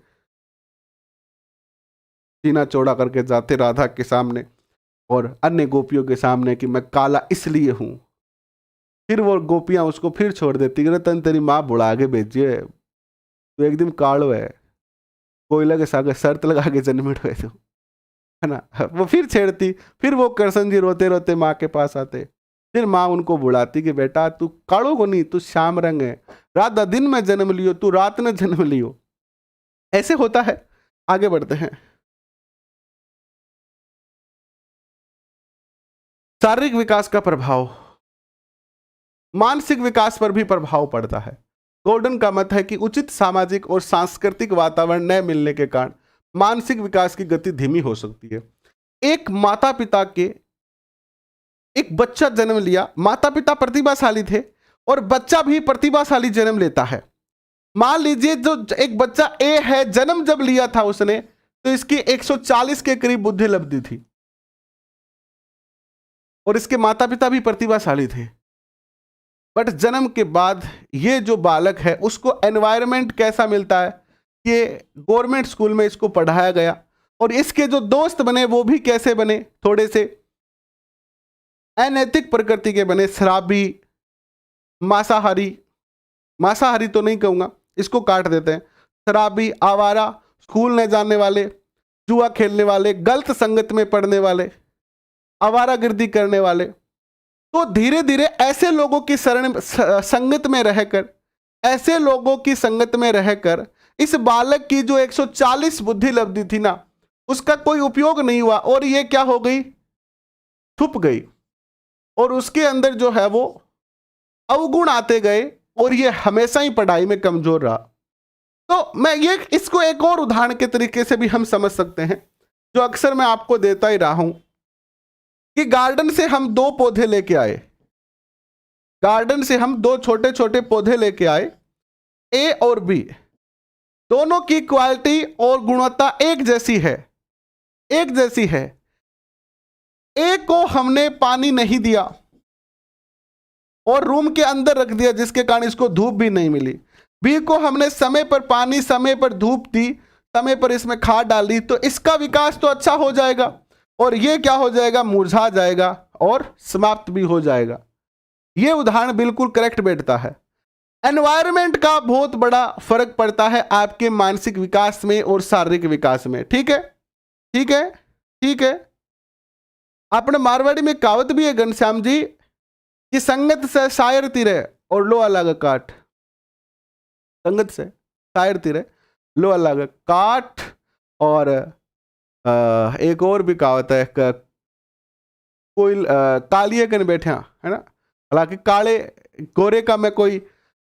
सीना चौड़ा करके जाते राधा के सामने और अन्य गोपियों के सामने कि मैं काला इसलिए हूं। फिर वो गोपियां उसको फिर छोड़ देती, रतन तेरी माँ बुढ़ा के भेजिए, तो एकदम कालो है, कोयला के सागे शर्त लगा के जन्मे हुए तो, है ना। वो फिर छेड़ती, फिर वो कृष्ण जी रोते रोते माँ के पास आते, फिर माँ उनको बुलाती कि बेटा तू कालो को नहीं, तू श्याम रंग है, राधा दिन में जन्म लियो, तू रात में जन्म लियो। ऐसे होता है। आगे बढ़ते हैं। शारीरिक विकास का प्रभाव मानसिक विकास पर भी प्रभाव पड़ता है। गॉर्डन का मत है कि उचित सामाजिक और सांस्कृतिक वातावरण न मिलने के कारण मानसिक विकास की गति धीमी हो सकती है। एक माता पिता के एक बच्चा जन्म लिया, माता पिता प्रतिभाशाली थे और बच्चा भी प्रतिभाशाली जन्म लेता है। मान लीजिए जो एक बच्चा ए है, जन्म जब लिया था उसने, तो इसकी 140 के करीब बुद्धि लब्धि थी और इसके माता पिता भी प्रतिभाशाली थे। बट जन्म के बाद ये जो बालक है उसको एनवायरनमेंट कैसा मिलता है कि गवर्नमेंट स्कूल में इसको पढ़ाया गया, और इसके जो दोस्त बने वो भी कैसे बने, थोड़े से अनैतिक प्रकृति के बने, शराबी, मांसाहारी, मांसाहारी तो नहीं कहूँगा, इसको काट देते हैं, शराबी, आवारा, स्कूल न जाने वाले, जुआ खेलने वाले, गलत संगत में पढ़ने वाले, आवारागर्दी करने वाले। तो धीरे धीरे ऐसे लोगों की संगत में रहकर, ऐसे लोगों की संगत में रहकर इस बालक की जो 140 बुद्धि लब्धि थी ना, उसका कोई उपयोग नहीं हुआ और ये क्या हो गई, छुप गई, और उसके अंदर जो है वो अवगुण आते गए और ये हमेशा ही पढ़ाई में कमजोर रहा। तो मैं ये इसको एक और उदाहरण के तरीके से भी हम समझ सकते हैं, जो अक्सर मैं आपको देता ही रहा हूं, कि गार्डन से हम 2 पौधे लेके आए, गार्डन से हम 2 छोटे छोटे पौधे लेके आए, ए और बी, दोनों की क्वालिटी और गुणवत्ता एक जैसी है, एक जैसी है। ए को हमने पानी नहीं दिया और रूम के अंदर रख दिया, जिसके कारण इसको धूप भी नहीं मिली। बी को हमने समय पर पानी, समय पर धूप दी, समय पर इसमें खाद डाल दी, तो इसका विकास तो अच्छा हो जाएगा, और ये क्या हो जाएगा, मुरझा जाएगा और समाप्त भी हो जाएगा। ये उदाहरण बिल्कुल करेक्ट बैठता है। एनवायरनमेंट का बहुत बड़ा फर्क पड़ता है आपके मानसिक विकास में और शारीरिक विकास में। ठीक है, ठीक है, ठीक है। अपने मारवाड़ी में कहावत भी है घनश्याम जी कि संगत से शायर तिरे और लो अलग काट। संगत से शायर तिरे लो अलग काट। और एक और भी कहावत है कोई कालिए कन बैठा, है ना। हालांकि काले गोरे का मैं कोई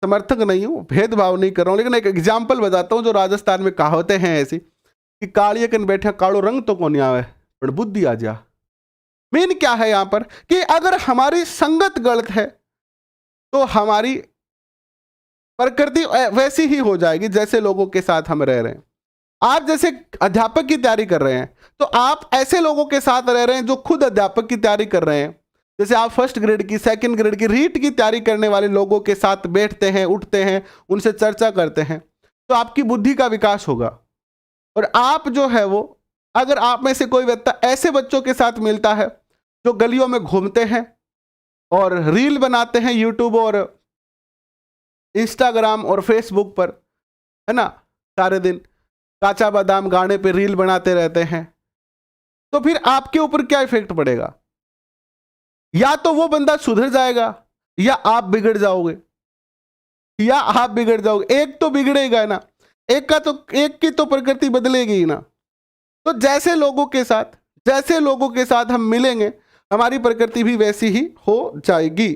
समर्थक नहीं हूं, भेदभाव नहीं कर रहा हूं, लेकिन एक एग्जाम्पल बताता हूं जो राजस्थान में कहावतें हैं ऐसी कि कालिए कन बैठा कालो रंग तो कौन आवे पर बुद्धि आ जा। मेन क्या है यहां पर कि अगर हमारी संगत गलत है तो हमारी प्रकृति वैसी ही हो जाएगी जैसे लोगों के साथ हम रह रहे हैं। आप जैसे अध्यापक की तैयारी कर रहे हैं तो आप ऐसे लोगों के साथ रह रहे हैं जो खुद अध्यापक की तैयारी कर रहे हैं। जैसे आप फर्स्ट ग्रेड की, सेकंड ग्रेड की, रीट की तैयारी करने वाले लोगों के साथ बैठते हैं, उठते हैं, उनसे चर्चा करते हैं तो आपकी बुद्धि का विकास होगा। और आप जो है वो, अगर आप में से कोई व्यक्ति ऐसे बच्चों के साथ मिलता है जो गलियों में घूमते हैं और रील बनाते हैं यूट्यूब और इंस्टाग्राम और फेसबुक पर, है ना, सारे दिन काचा बादाम गाने पे रील बनाते रहते हैं, तो फिर आपके ऊपर क्या इफेक्ट पड़ेगा? या तो वो बंदा सुधर जाएगा या आप बिगड़ जाओगे, या आप बिगड़ जाओगे। एक तो बिगड़ेगा ना, एक की तो प्रकृति बदलेगी ही ना। तो जैसे लोगों के साथ हम मिलेंगे हमारी प्रकृति भी वैसी ही हो जाएगी।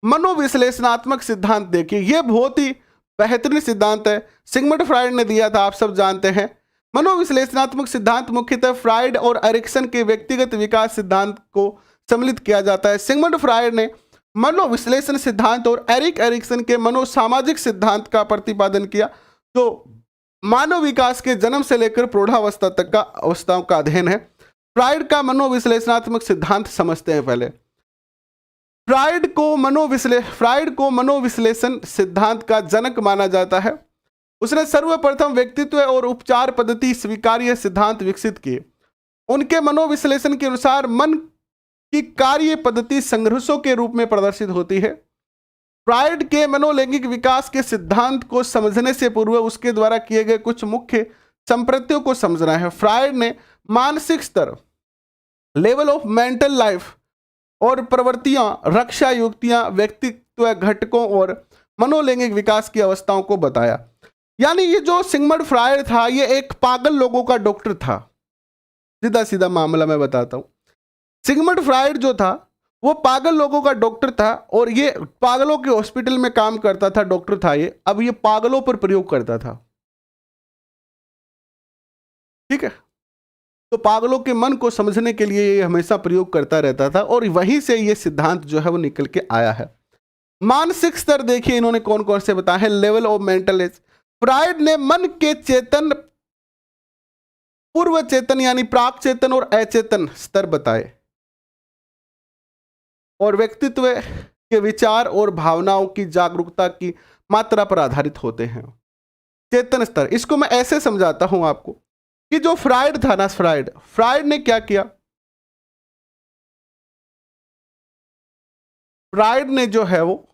मनोविश्लेषणात्मक सिद्धांत देखिए, यह बहुत ही बेहतरीन सिद्धांत है, सिगमंड फ्राइड ने दिया था, आप सब जानते हैं। मनोविश्लेषणात्मक सिद्धांत मुख्यतः फ्राइड और एरिक्सन के व्यक्तिगत विकास सिद्धांत को सम्मिलित किया जाता है। सिगमंड फ्राइड ने मनोविश्लेषण सिद्धांत और एरिक एरिक्सन के मनोसामाजिक सिद्धांत का प्रतिपादन किया, जो मानव विकास के जन्म से लेकर प्रौढ़ावस्था तक का अवस्थाओं का अध्ययन है। फ्राइड का मनोविश्लेषणात्मक सिद्धांत समझते हैं पहले। फ्राइड को मनोविश्लेषण सिद्धांत का जनक माना जाता है। उसने सर्वप्रथम व्यक्तित्व और उपचार पद्धति स्वीकार्य सिद्धांत विकसित किए। उनके मनोविश्लेषण के अनुसार मन की कार्य पद्धति संघर्षों के रूप में प्रदर्शित होती है। फ्राइड के मनोलैंगिक विकास के सिद्धांत को समझने से पूर्व उसके द्वारा किए गए कुछ मुख्य संप्रत्तियों को समझना है। फ्राइड ने मानसिक स्तर, लेवल ऑफ मेंटल लाइफ और प्रवृत्तियां, रक्षा युक्तियां, व्यक्तित्व घटकों और मनोलैंगिक विकास की अवस्थाओं को बताया। यानी ये जो सिगमंड फ्राइड था ये एक पागल लोगों का डॉक्टर था। सीधा सीधा मामला मैं बताता हूं, सिगमंड फ्राइड जो था वो पागल लोगों का डॉक्टर था और ये पागलों के हॉस्पिटल में काम करता था, डॉक्टर था ये। अब ये पागलों पर प्रयोग करता था, ठीक है। तो पागलों के मन को समझने के लिए ये हमेशा प्रयोग करता रहता था और वहीं से ये सिद्धांत जो है वो निकल के आया है। मानसिक स्तर देखिए इन्होंने कौन कौन से बताए हैं। Level of mental as, fried ने मन के चेतन, पूर्व चेतन यानी प्राक चेतन और अचेतन स्तर बताए, और व्यक्तित्व के विचार और भावनाओं की जागरूकता की मात्रा पर आधारित होते हैं। चेतन स्तर, इसको मैं ऐसे समझाता हूं आपको कि जो फ्राइड था ना, फ्राइड ने क्या किया, फ्राइड ने जो है वो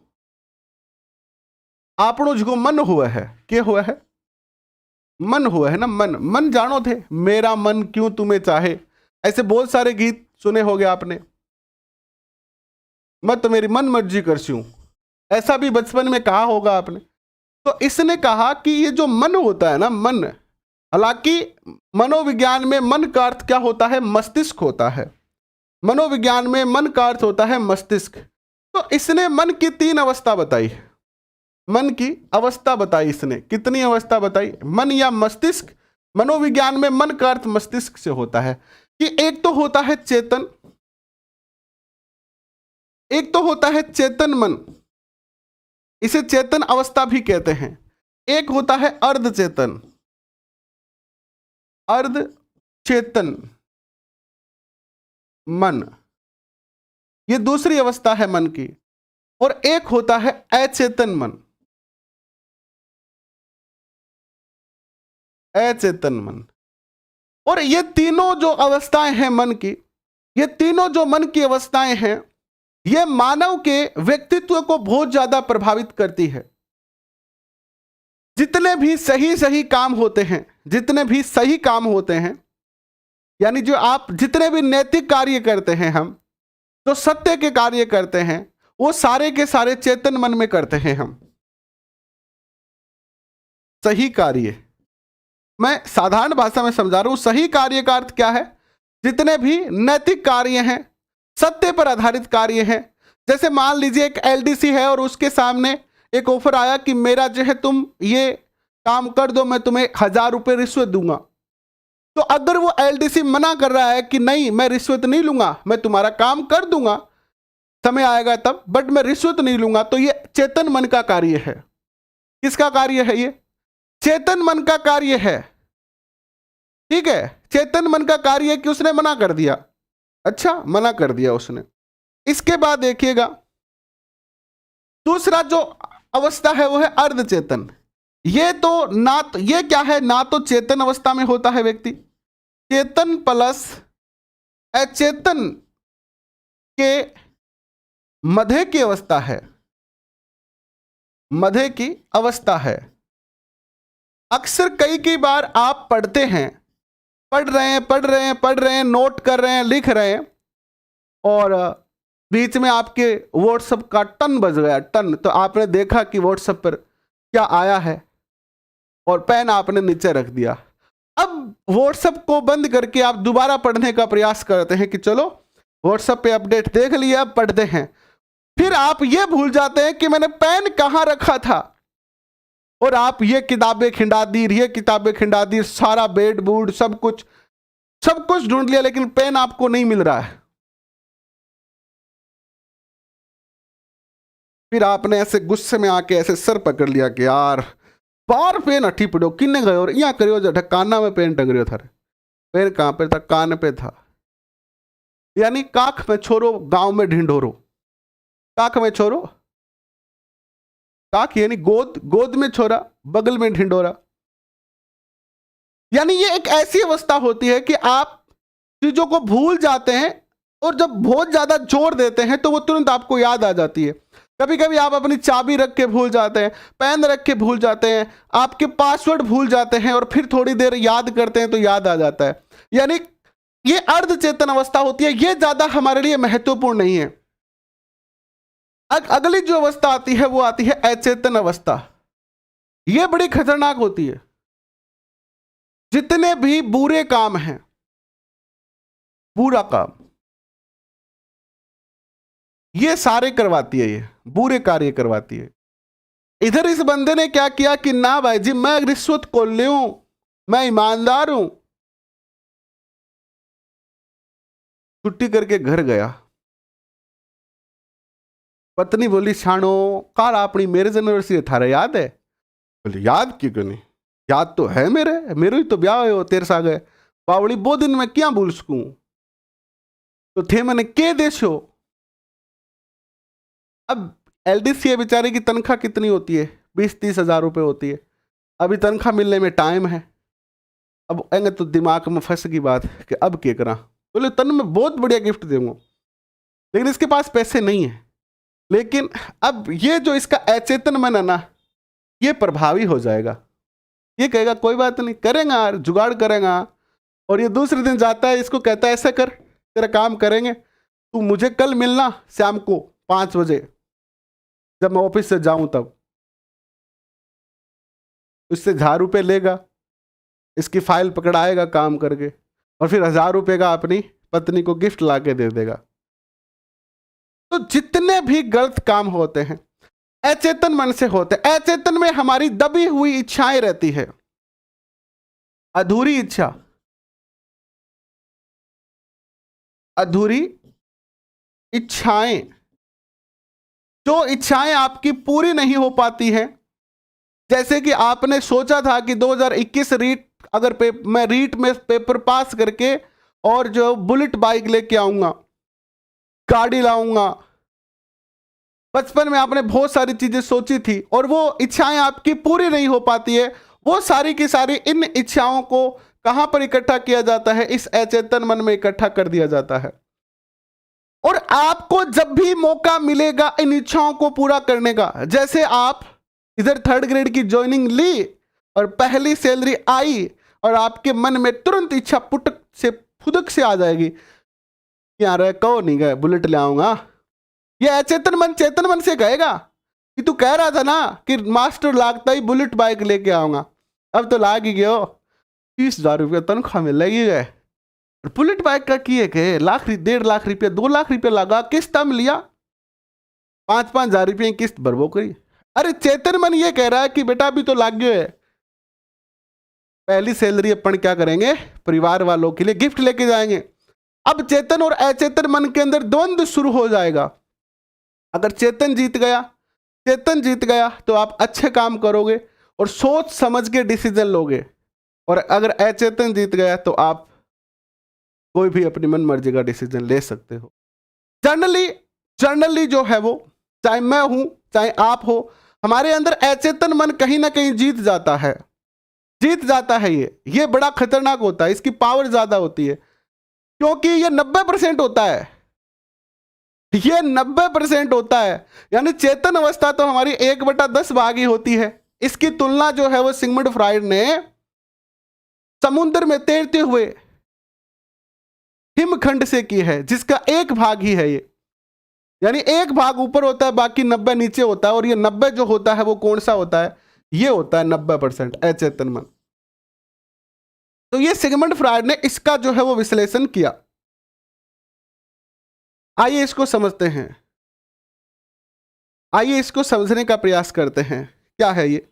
आपनो जो मन हुआ है, क्या हुआ है, मन हुआ है ना, मन जानो थे, मेरा मन क्यों तुम्हें चाहे, ऐसे बहुत सारे गीत सुने होंगे आपने। मैं तो मेरी मन मर्जी करती हूं, ऐसा भी बचपन में कहा होगा आपने। तो इसने कहा कि ये जो मन होता है ना, मन, हालांकि मनोविज्ञान में मन का अर्थ क्या होता है, मस्तिष्क होता है। मनोविज्ञान में मन का अर्थ होता है मस्तिष्क। तो इसने मन की 3 अवस्था बताई, मन की अवस्था बताई इसने। कितनी अवस्था बताई, मन या मस्तिष्क। मनोविज्ञान में मन का अर्थ मस्तिष्क से होता है कि एक तो होता है चेतन, एक तो होता है चेतन मन, इसे चेतन अवस्था भी कहते हैं। एक होता है अर्ध चेतन, अर्ध चेतन मन, ये दूसरी अवस्था है मन की। और एक होता है अचेतन मन, अचेतन मन। और ये तीनों जो अवस्थाएं हैं मन की, ये तीनों जो मन की अवस्थाएं हैं, ये मानव के व्यक्तित्व को बहुत ज्यादा प्रभावित करती है। जितने भी सही काम होते हैं, जितने भी सही काम होते हैं, यानी जो आप जितने भी नैतिक कार्य करते हैं, हम जो सत्य के कार्य करते हैं, वो सारे के सारे चेतन मन में करते हैं हम। सही कार्य, मैं साधारण भाषा में समझा रहा हूं। सही कार्य का अर्थ क्या है? जितने भी नैतिक कार्य हैं, सत्य पर आधारित कार्य हैं। जैसे मान लीजिए एक एलडीसी है और उसके सामने एक ऑफर आया कि मेरा जो है तुम ये काम कर दो, मैं तुम्हें 1000 रुपये रिश्वत दूंगा। तो अगर वो एलडीसी मना कर रहा है कि नहीं मैं रिश्वत नहीं लूंगा, मैं तुम्हारा काम कर दूंगा, समय आएगा तब, बट मैं रिश्वत नहीं लूंगा, तो ये चेतन मन का कार्य है। किसका कार्य है? ये चेतन मन का कार्य है। ठीक है, चेतन मन का कार्य है कि उसने मना कर दिया। अच्छा, मना कर दिया उसने। इसके बाद देखिएगा दूसरा जो अवस्था है वो है अर्धचेतन। ये तो ना तो ये क्या है, ना तो चेतन अवस्था में होता है व्यक्ति, चेतन प्लस अचेतन के मध्य की अवस्था है, मध्य की अवस्था है। अक्सर कई बार आप पढ़ते हैं, पढ़ रहे हैं, नोट कर रहे हैं, लिख रहे हैं, और बीच में आपके व्हाट्सएप का टन बज गया, टन। तो आपने देखा कि व्हाट्सएप पर क्या आया है और पेन आपने नीचे रख दिया। अब व्हाट्सएप को बंद करके आप दोबारा पढ़ने का प्रयास करते हैं कि चलो व्हाट्सएप पे अपडेट देख लिया, अब पढ़ते हैं। फिर आप ये भूल जाते हैं कि मैंने पेन कहाँ रखा था, और आप ये किताबें खिंडा दी, सारा बेड बूड सब कुछ ढूंढ लिया, लेकिन पेन आपको नहीं मिल रहा है। फिर आपने ऐसे गुस्से में आके ऐसे सर पकड़ लिया कि यार बार पेन हठी पड़ो, किन्ने गए और यहाँ करियो जो काना में पेन टंग रहे था। पेन कहाँ पे था? कान पे था। यानी काख में छोरो, गांव में ढिंढोरो। काख में छोरो, काख यानी गोद में छोरा, बगल में ढिंढोरा। यानी ये एक ऐसी अवस्था होती है कि आप चीजों को भूल जाते हैं, और जब बहुत ज्यादा जोर देते हैं तो वो तुरंत आपको याद आ जाती है। कभी कभी आप अपनी चाबी रख के भूल जाते हैं, पेन रख के भूल जाते हैं, आपके पासवर्ड भूल जाते हैं, और फिर थोड़ी देर याद करते हैं तो याद आ जाता है। यानी ये अर्धचेतन अवस्था होती है। ये ज्यादा हमारे लिए महत्वपूर्ण नहीं है। अगली जो अवस्था आती है वो आती है अचेतन अवस्था। ये बड़ी खतरनाक होती है। जितने भी बुरे काम हैं, बुरा काम, ये सारे करवाती है, ये बुरे कार्य करवाती है। इधर इस बंदे ने क्या किया कि ना भाई जी मैं रिश्वत को लूं, मैं ईमानदार हूं। छुट्टी करके घर गया, पत्नी बोली शानो काल अपनी मैरिज एनिवर्सरी थारे याद है? बोले याद क्यों नहीं, याद तो है मेरे ही तो ब्याह हो तेरे साथ है। बावली वो दिन मैं क्या भूल सकूं, तो थे मैंने के देशो। अब एलडीसी बेचारे की तनख्वाह कितनी होती है? 20-30 हज़ार रुपये होती है। अभी तनख्वाह मिलने में टाइम है। अब एंगे तो दिमाग में फंस की बात कि अब क्या करा। बोले तन में बहुत बढ़िया गिफ्ट दूंगा, लेकिन इसके पास पैसे नहीं है। लेकिन अब ये जो इसका अचेतन मन है ना, ये प्रभावी हो जाएगा। ये कहेगा कोई बात नहीं, करेगा जुगाड़ करेगा। और ये दूसरे दिन जाता है, इसको कहता है ऐसा कर, तेरा काम करेंगे, तू मुझे कल मिलना शाम को 5 बजे जब मैं ऑफिस से जाऊं तब। उससे 1000 रुपये लेगा, इसकी फाइल पकड़ाएगा काम करके, और फिर 1000 रुपये का अपनी पत्नी को गिफ्ट ला के दे देगा। तो जितने भी गलत काम होते हैं अचेतन मन से होते हैं। अचेतन में हमारी दबी हुई इच्छाएं रहती है, अधूरी इच्छा, अधूरी इच्छाएं, जो इच्छाएं आपकी पूरी नहीं हो पाती हैं। जैसे कि आपने सोचा था कि 2021 रीट अगर मैं रीट में पेपर पास करके और जो बुलेट बाइक लेके आऊंगा, गाड़ी लाऊंगा। बचपन में आपने बहुत सारी चीजें सोची थी और वो इच्छाएं आपकी पूरी नहीं हो पाती है। वो सारी की सारी इन इच्छाओं को कहां पर इकट्ठा किया जाता है? इस अचेतन मन में इकट्ठा कर दिया जाता है। और आपको जब भी मौका मिलेगा इन इच्छाओं को पूरा करने का, जैसे आप इधर 3rd ग्रेड की ज्वाइनिंग ली और पहली सैलरी आई और आपके मन में तुरंत इच्छा पुट से फुदक से आ जाएगी, यार कहो नहीं गए बुलेट ले आऊंगा। ये अचेतन मन चेतन मन से कहेगा कि तू कह रहा था ना कि मास्टर लागता ही बुलेट बाइक लेके आऊंगा, अब तो लाग ही गए हो, 30,000 रुपया तनख्वाह में लगी गए, बुलेट बाइक का किए के लाख 1.5 लाख रुपया 2 लाख रुपया लगा, किस्त में लिया 5-5 हजार रुपये की किस्त भरबो करी। अरे चेतन मन ये कह रहा है कि बेटा अभी तो लाग गए है, पहली सैलरी अपन क्या करेंगे, परिवार वालों के लिए गिफ्ट लेके जाएंगे। अब चेतन और अचेतन मन के अंदर द्वंद्व शुरू हो जाएगा। अगर चेतन जीत गया तो आप अच्छे काम करोगे और सोच समझ के डिसीजन लोगे, और अगर अचेतन जीत गया तो आप कोई भी अपनी मन मर्जी का डिसीजन ले सकते हो। जनरली जो है वो, चाहे मैं हूं चाहे आप हो, हमारे अंदर अचेतन मन कहीं ना कहीं जीत जाता है। ये बड़ा खतरनाक होता है, इसकी पावर ज्यादा होती है, क्योंकि ये 90% होता है, ये 90% होता है। यानी चेतन अवस्था तो हमारी 1/10 भाग ही होती है। इसकी तुलना जो है वो सिगमंड फ्राइड ने समुद्र में तैरते हुए हिमखंड से की है, जिसका 1 भाग ही है ये, यानी 1 भाग ऊपर होता है, बाकी 90 नीचे होता है। और ये 90 जो होता है वो कौन सा होता है, ये होता है 90% अचेतन मन। तो ये सिगमंड फ्राइड ने इसका जो है वो विश्लेषण किया। आइए इसको समझते हैं, आइए इसको समझने का प्रयास करते हैं, क्या है ये।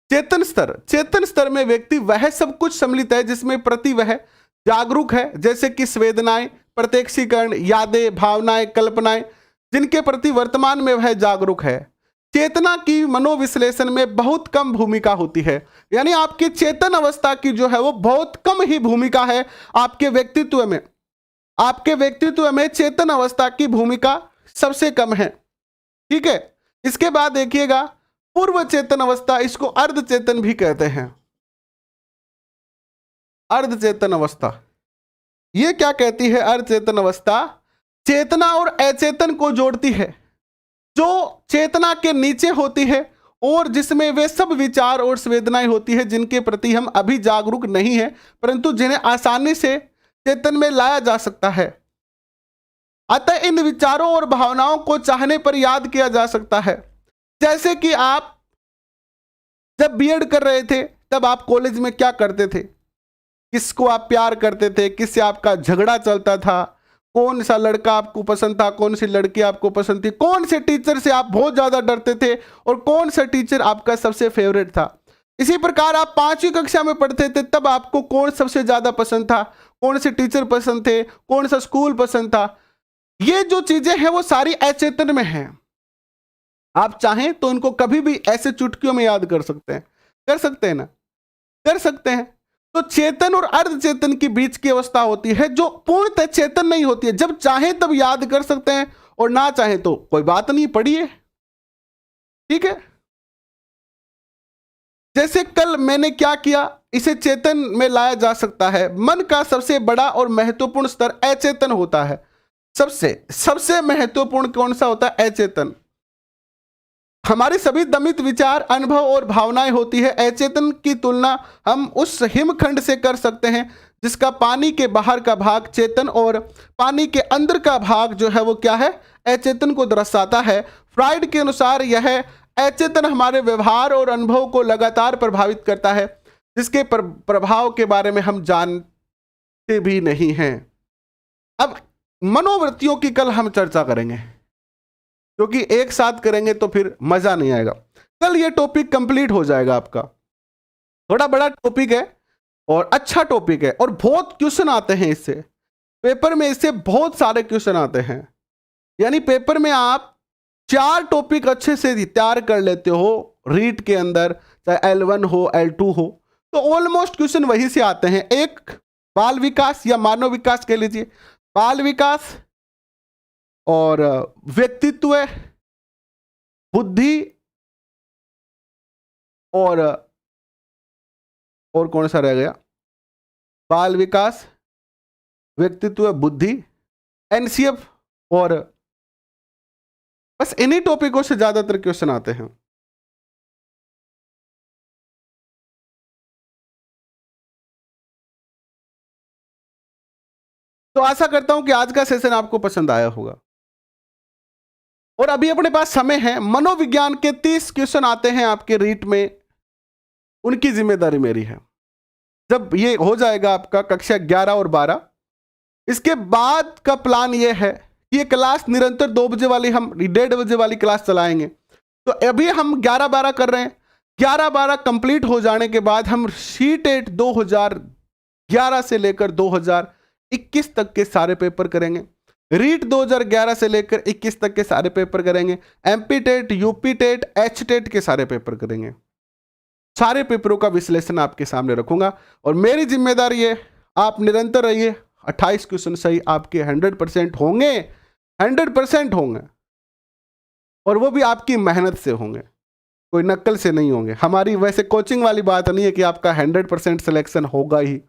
चेतन स्तर में व्यक्ति वह सब कुछ सम्मिलित है जिसमें प्रति वह जागरूक है, जैसे कि संवेदनाएं, प्रत्यक्षीकरण, यादें, भावनाएं, कल्पनाएं, जिनके प्रति वर्तमान में वह जागरूक है। चेतना की मनोविश्लेषण में बहुत कम भूमिका होती है, यानी आपकी चेतन अवस्था की जो है वो बहुत कम ही भूमिका है आपके व्यक्तित्व में। आपके व्यक्तित्व में चेतन अवस्था की भूमिका सबसे कम है, ठीक है। इसके बाद देखिएगा पूर्व चेतन अवस्था, इसको अर्ध चेतन भी कहते हैं। अर्ध चेतन अवस्था ये क्या कहती है, अर्ध चेतन अवस्था चेतना और अचेतन को जोड़ती है, जो चेतना के नीचे होती है और जिसमें वे सब विचार और संवेदनाएं होती है जिनके प्रति हम अभी जागरूक नहीं है, परंतु जिन्हें आसानी से चेतन में लाया जा सकता है। अतः इन विचारों और भावनाओं को चाहने पर याद किया जा सकता है। जैसे कि आप जब बीएड कर रहे थे तब आप कॉलेज में क्या करते थे, किसको आप प्यार करते थे, किससे आपका झगड़ा चलता था, कौन सा लड़का आपको पसंद था, कौन सी लड़की आपको पसंद थी, कौन से टीचर से आप बहुत ज्यादा डरते थे और कौन सा टीचर आपका सबसे फेवरेट था। इसी प्रकार आप 5वीं कक्षा में पढ़ते थे तब आपको कौन सबसे ज्यादा पसंद था, कौन से टीचर पसंद थे, कौन सा स्कूल पसंद था। ये जो चीजें हैं वो सारी अचेतन में हैं। आप चाहें तो इनको कभी भी ऐसे चुटकियों में याद कर सकते हैं, कर सकते हैं ना, कर सकते हैं। तो चेतन और अर्धचेतन की बीच की अवस्था होती है जो पूर्णतः चेतन नहीं होती है। जब चाहे तब याद कर सकते हैं और ना चाहे तो कोई बात नहीं, पढ़िए, ठीक है। जैसे कल मैंने क्या किया, इसे चेतन में लाया जा सकता है। मन का सबसे बड़ा और महत्वपूर्ण स्तर अचेतन होता है। सबसे महत्वपूर्ण कौन सा होता है, अचेतन। हमारी सभी दमित विचार, अनुभव और भावनाएं होती है। अचेतन की तुलना हम उस हिमखंड से कर सकते हैं जिसका पानी के बाहर का भाग चेतन और पानी के अंदर का भाग जो है वो क्या है, अचेतन को दर्शाता है। फ्राइड के अनुसार यह अचेतन हमारे व्यवहार और अनुभव को लगातार प्रभावित करता है, जिसके प्रभाव के बारे में हम जानते भी नहीं हैं। अब मनोवृत्तियों की कल हम चर्चा करेंगे, क्योंकि एक साथ करेंगे तो फिर मजा नहीं आएगा। कल ये टॉपिक कंप्लीट हो जाएगा आपका। थोड़ा बड़ा टॉपिक है और अच्छा टॉपिक है और बहुत क्वेश्चन आते हैं इससे, पेपर में इससे बहुत सारे क्वेश्चन आते हैं। यानी पेपर में आप 4 टॉपिक अच्छे से तैयार कर लेते हो रीट के अंदर, चाहे L1 हो L2 हो, तो ऑलमोस्ट क्वेश्चन वहीं से आते हैं। एक बाल विकास या मानव विकास कह लीजिए, बाल विकास और व्यक्तित्व, बुद्धि और कौन सा रह गया, बाल विकास, व्यक्तित्व, बुद्धि, एनसीएफ, और बस इन्हीं टॉपिकों से ज्यादातर क्वेश्चन आते हैं। तो आशा करता हूं कि आज का सेशन आपको पसंद आया होगा। और अभी अपने पास समय है, मनोविज्ञान के 30 क्वेश्चन आते हैं आपके रीट में, उनकी जिम्मेदारी मेरी है। जब ये हो जाएगा आपका कक्षा 11 और 12, इसके बाद का प्लान ये है कि ये क्लास निरंतर 2 बजे वाली, हम 1:30 बजे वाली क्लास चलाएंगे। तो अभी हम 11-12 कर रहे हैं, 11-12 कंप्लीट हो जाने के बाद हम सी-टेट 2011 से लेकर 2021 तक के सारे पेपर करेंगे, रीट 2011 से लेकर 21 तक के सारे पेपर करेंगे, MP TET, UP TET, H TET के सारे पेपर करेंगे। सारे पेपरों का विश्लेषण आपके सामने रखूंगा और मेरी जिम्मेदारी है आप निरंतर रहिए। 28 क्वेश्चन सही आपके 100% होंगे, 100% होंगे, और वो भी आपकी मेहनत से होंगे, कोई नकल से नहीं होंगे। हमारी वैसे कोचिंग वाली बात नहीं है कि आपका 100% सिलेक्शन होगा ही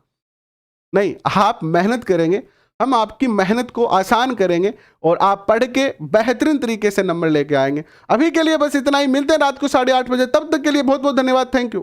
नहीं, आप मेहनत करेंगे, हम आपकी मेहनत को आसान करेंगे और आप पढ़ के बेहतरीन तरीके से नंबर लेके आएंगे। अभी के लिए बस इतना ही, मिलते हैं रात को 8:30 बजे, तब तक के लिए बहुत बहुत धन्यवाद, थैंक यू।